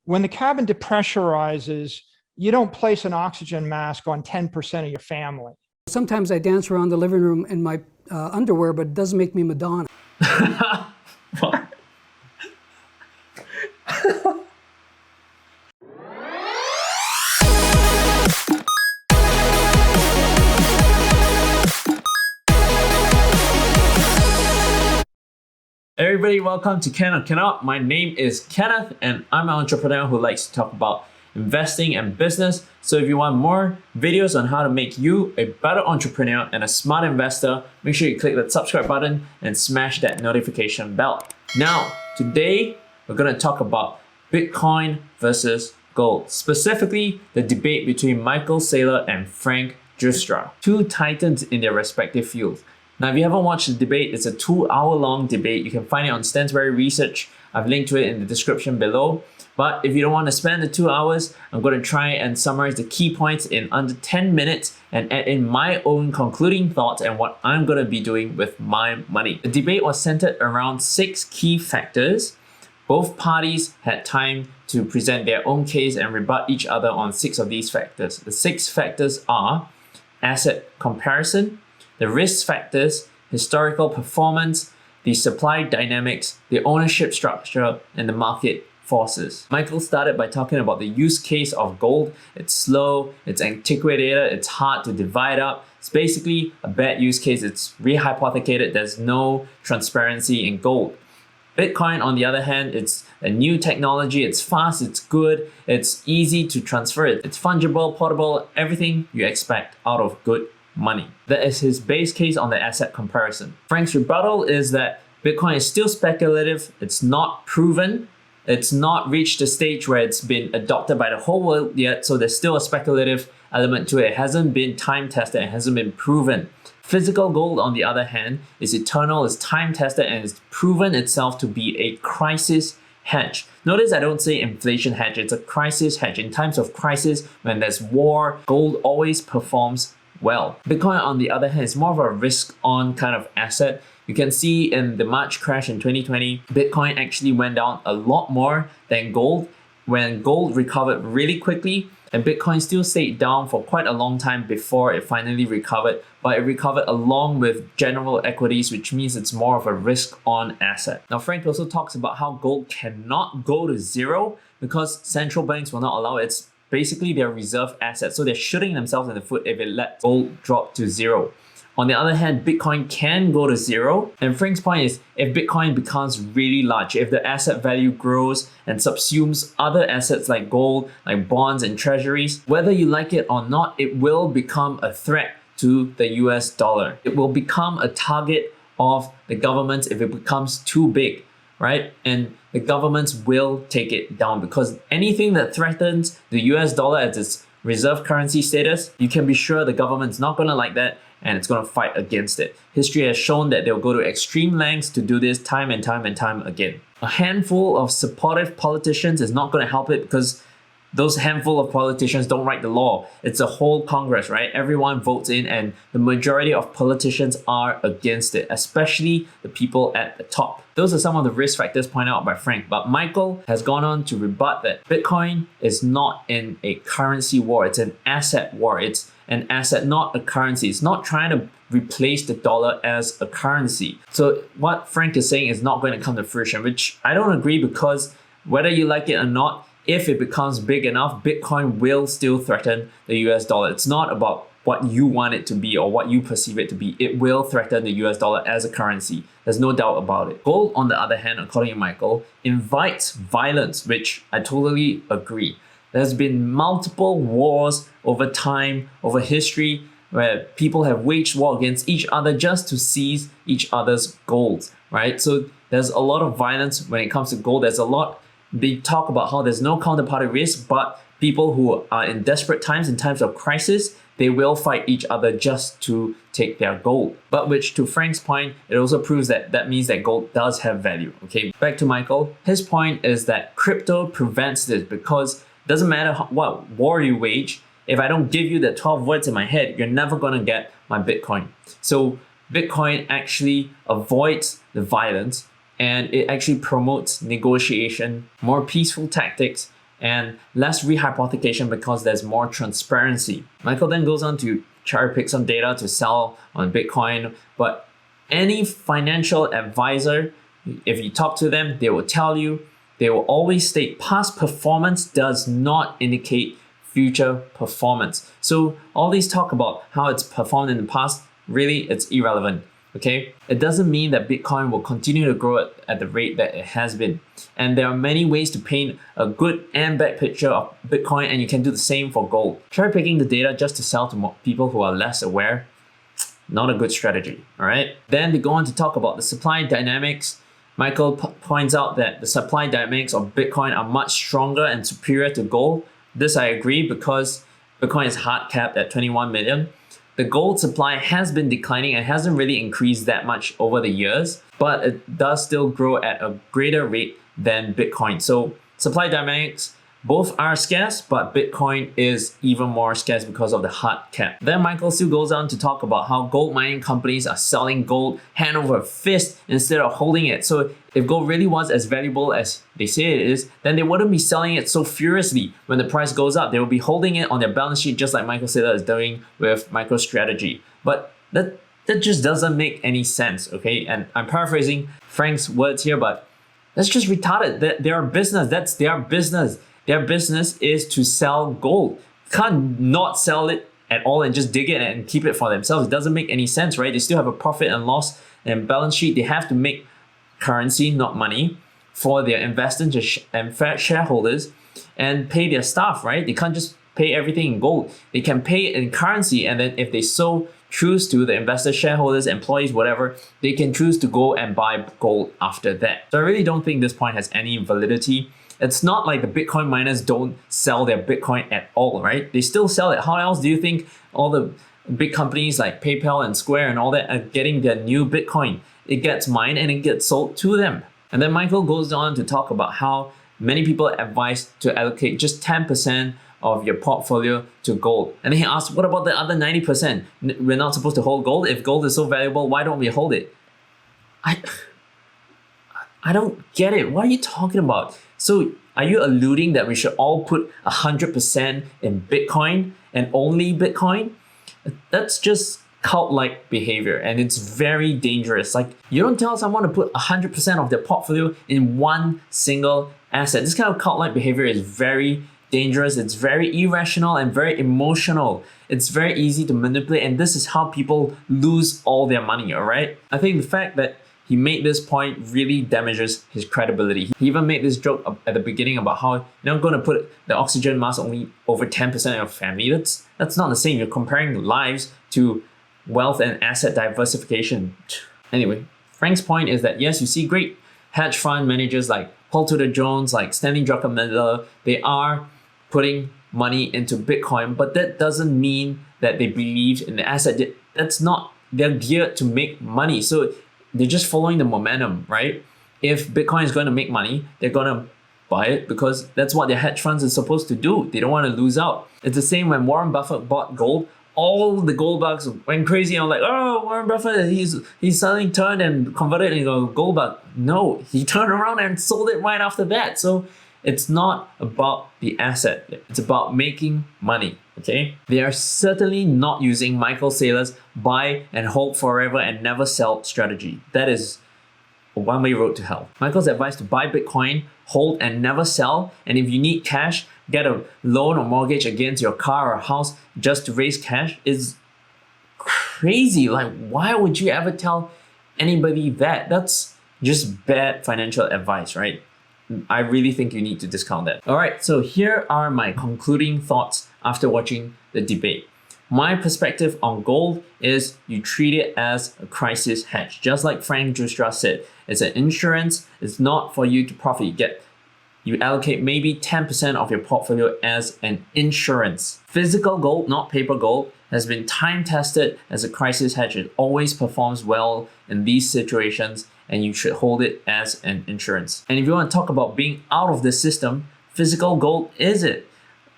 When the cabin depressurizes, you don't place an oxygen mask on 10% of your family. Sometimes I dance around the living room in my underwear, but it doesn't make me Madonna. What? Everybody, welcome to Kenneth Cannot. My name is Kenneth and I'm an entrepreneur who likes to talk about investing and business. So if you want more videos on how to make you a better entrepreneur and a smart investor, make sure you click that subscribe button and smash that notification bell. Now, today we're going to talk about Bitcoin versus gold, specifically the debate between Michael Saylor and Frank Giustra, two titans in their respective fields. Now, if you haven't watched the debate, it's a 2-hour-long debate. You can find it on Stansberry Research. I've linked to it in the description below. But if you don't want to spend the 2 hours, I'm going to try and summarize the key points in under 10 minutes and add in my own concluding thoughts and what I'm going to be doing with my money. The debate was centered around 6 key factors. Both parties had time to present their own case and rebut each other on 6 of these factors. The 6 factors are asset comparison, the risk factors, historical performance, the supply dynamics, the ownership structure, and the market forces. Michael started by talking about the use case of gold. It's slow, it's antiquated, it's hard to divide up. It's basically a bad use case. It's rehypothecated. There's no transparency in gold. Bitcoin, on the other hand, it's a new technology. It's fast, it's good, it's easy to transfer it. It's fungible, portable, everything you expect out of good money. That is his base case on the asset comparison. Frank's rebuttal is that Bitcoin is still speculative, it's not proven, it's not reached the stage where it's been adopted by the whole world yet, so there's still a speculative element to it. It hasn't been time tested, it hasn't been proven. Physical gold, on the other hand, is eternal, is time tested, and it's proven itself to be a crisis hedge. Notice I don't say inflation hedge, it's a crisis hedge. In times of crisis, when there's war, gold always performs well. Bitcoin, on the other hand, is more of a risk-on kind of asset. You can see in the March crash in 2020, Bitcoin actually went down a lot more than gold. When gold recovered really quickly, and Bitcoin still stayed down for quite a long time before it finally recovered, but it recovered along with general equities, which means it's more of a risk-on asset. Now, Frank also talks about how gold cannot go to zero because central banks will not allow it. It's basically their reserve asset, so they're shooting themselves in the foot if it lets gold drop to zero. On the other hand, Bitcoin can go to zero. And Frank's point is, if Bitcoin becomes really large, if the asset value grows and subsumes other assets like gold, like bonds and treasuries, whether you like it or not, it will become a threat to the US dollar. It will become a target of the governments if it becomes too big, right? And the governments will take it down because anything that threatens the US dollar as its reserve currency status, you can be sure the government's not going to like that and it's going to fight against it. History has shown that they'll go to extreme lengths to do this time and time and time again. A handful of supportive politicians is not going to help it because those handful of politicians don't write the law. It's a whole Congress, right? Everyone votes in and the majority of politicians are against it, especially the people at the top. Those are some of the risk factors pointed out by Frank, but Michael has gone on to rebut that Bitcoin is not in a currency war, it's an asset war. It's an asset, not a currency. It's not trying to replace the dollar as a currency. So what Frank is saying is not going to come to fruition, which I don't agree because whether you like it or not, if it becomes big enough, Bitcoin will still threaten the US dollar. It's not about what you want it to be or what you perceive it to be. It will threaten the US dollar as a currency. There's no doubt about it. Gold, on the other hand, according to Michael, invites violence, which I totally agree. There's been multiple wars over time, over history, where people have waged war against each other just to seize each other's gold, right? So there's a lot of violence when it comes to gold. They talk about how there's no counterparty risk, but people who are in desperate times, in times of crisis, they will fight each other just to take their gold. But which, to Frank's point, it also proves that that means that gold does have value. Okay, back to Michael. His point is that crypto prevents this because it doesn't matter what war you wage, if I don't give you the 12 words in my head, you're never gonna get my Bitcoin. So Bitcoin actually avoids the violence and it actually promotes negotiation, more peaceful tactics, and less rehypothecation because there's more transparency. Michael then goes on to cherry pick some data to sell on Bitcoin, but any financial advisor, if you talk to them, they will tell you, they will always state past performance does not indicate future performance. So all these talk about how it's performed in the past, really it's irrelevant. Okay, it doesn't mean that Bitcoin will continue to grow at the rate that it has been. And there are many ways to paint a good and bad picture of Bitcoin, and you can do the same for gold. Cherry picking the data just to sell to people who are less aware, not a good strategy, all right? Then they go on to talk about the supply dynamics. Michael points out that the supply dynamics of Bitcoin are much stronger and superior to gold. This I agree because Bitcoin is hard capped at 21 million. The gold supply has been declining and hasn't really increased that much over the years, but it does still grow at a greater rate than Bitcoin. So supply dynamics, both are scarce, but Bitcoin is even more scarce because of the hard cap. Then Michael still goes on to talk about how gold mining companies are selling gold hand over fist instead of holding it. So if gold really was as valuable as they say it is, then they wouldn't be selling it so furiously when the price goes up. They will be holding it on their balance sheet just like Michael Saylor is doing with MicroStrategy. But that just doesn't make any sense, okay? And I'm paraphrasing Frank's words here, but that's just retarded. They're a business, that's their business. Their business is to sell gold. Can't not sell it at all and just dig it and keep it for themselves. It doesn't make any sense, right? They still have a profit and loss and balance sheet. They have to make currency, not money, for their investors and shareholders and pay their staff, right? They can't just pay everything in gold. They can pay it in currency, and then if they so choose to, the investors, shareholders, employees, whatever, they can choose to go and buy gold after that. So I really don't think this point has any validity. It's not like the Bitcoin miners don't sell their Bitcoin at all, right? They still sell it. How else do you think all the big companies like PayPal and Square and all that are getting their new Bitcoin? It gets mined and it gets sold to them. And then Michael goes on to talk about how many people advise to allocate just 10% of your portfolio to gold. And then he asks, what about the other 90%? We're not supposed to hold gold? If gold is so valuable, why don't we hold it? I don't get it. What are you talking about? So are you alluding that we should all put 100% in Bitcoin and only Bitcoin? That's just cult-like behavior, and it's very dangerous. Like, you don't tell someone to put 100% of their portfolio in one single asset. This kind of cult-like behavior is very dangerous. It's very irrational and very emotional. It's very easy to manipulate, and this is how people lose all their money, all right? I think the fact that he made this point really damages his credibility. He even made this joke at the beginning about how you're not going to put the oxygen mask only over 10% of your family. That's not the same. You're comparing lives to wealth and asset diversification. Anyway, Frank's point is that yes, you see great hedge fund managers like Paul Tudor Jones, like Stanley Druckenmiller, they are putting money into Bitcoin, but that doesn't mean that they believe in the asset. That's not, they're geared to make money. So they're just following the momentum, right? If Bitcoin is going to make money, they're going to buy it because that's what their hedge funds are supposed to do. They don't want to lose out. It's the same when Warren Buffett bought gold. All the gold bugs went crazy. I'm like, oh, Warren Buffett, he's suddenly turned and converted into a gold bug. No, he turned around and sold it right after that. So it's not about the asset. It's about making money, okay? They are certainly not using Michael Saylor's buy and hold forever and never sell strategy. That is a one-way road to hell. Michael's advice to buy Bitcoin, hold and never sell, and if you need cash, get a loan or mortgage against your car or house just to raise cash is crazy. Like, why would you ever tell anybody that? That's just bad financial advice, right? I really think you need to discount that. All right, so here are my concluding thoughts after watching the debate. My perspective on gold is you treat it as a crisis hedge. Just like Frank Joustra said, it's an insurance. It's not for you to profit. You allocate maybe 10% of your portfolio as an insurance. Physical gold, not paper gold, has been time tested as a crisis hedge. It always performs well in these situations, and you should hold it as an insurance. And if you want to talk about being out of the system, physical gold is it.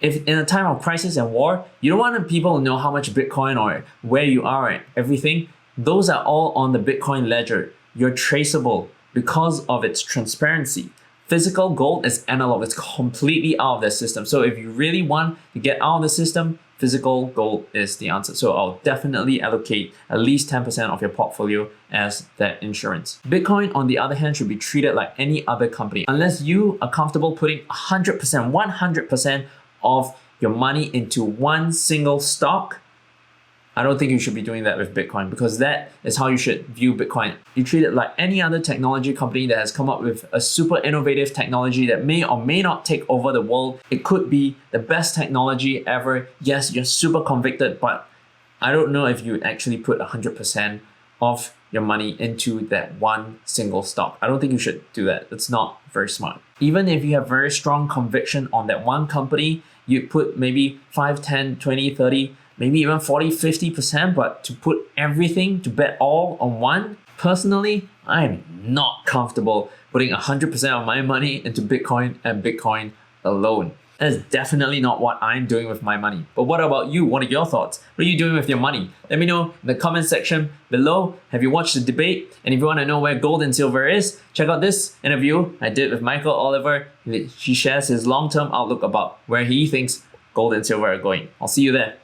If in a time of crisis and war, you don't want people to know how much Bitcoin or where you are and everything. Those are all on the Bitcoin ledger. You're traceable because of its transparency. Physical gold is analog. It's completely out of the system. So if you really want to get out of the system, physical gold is the answer. So I'll definitely allocate at least 10% of your portfolio as that insurance. Bitcoin, on the other hand, should be treated like any other company. Unless you are comfortable putting 100% of your money into one single stock, I don't think you should be doing that with Bitcoin, because that is how you should view Bitcoin. You treat it like any other technology company that has come up with a super innovative technology that may or may not take over the world. It could be the best technology ever. Yes, you're super convicted, but I don't know if you actually put 100% of your money into that one single stock. I don't think you should do that. It's not very smart. Even if you have very strong conviction on that one company, you put maybe 5, 10, 20, 30, maybe even 40, 50%, but to put everything, to bet all on one, personally, I'm not comfortable putting 100% of my money into Bitcoin and Bitcoin alone. That is definitely not what I'm doing with my money. But what about you? What are your thoughts? What are you doing with your money? Let me know in the comment section below. Have you watched the debate? And if you want to know where gold and silver is, check out this interview I did with Michael Oliver. He shares his long-term outlook about where he thinks gold and silver are going. I'll see you there.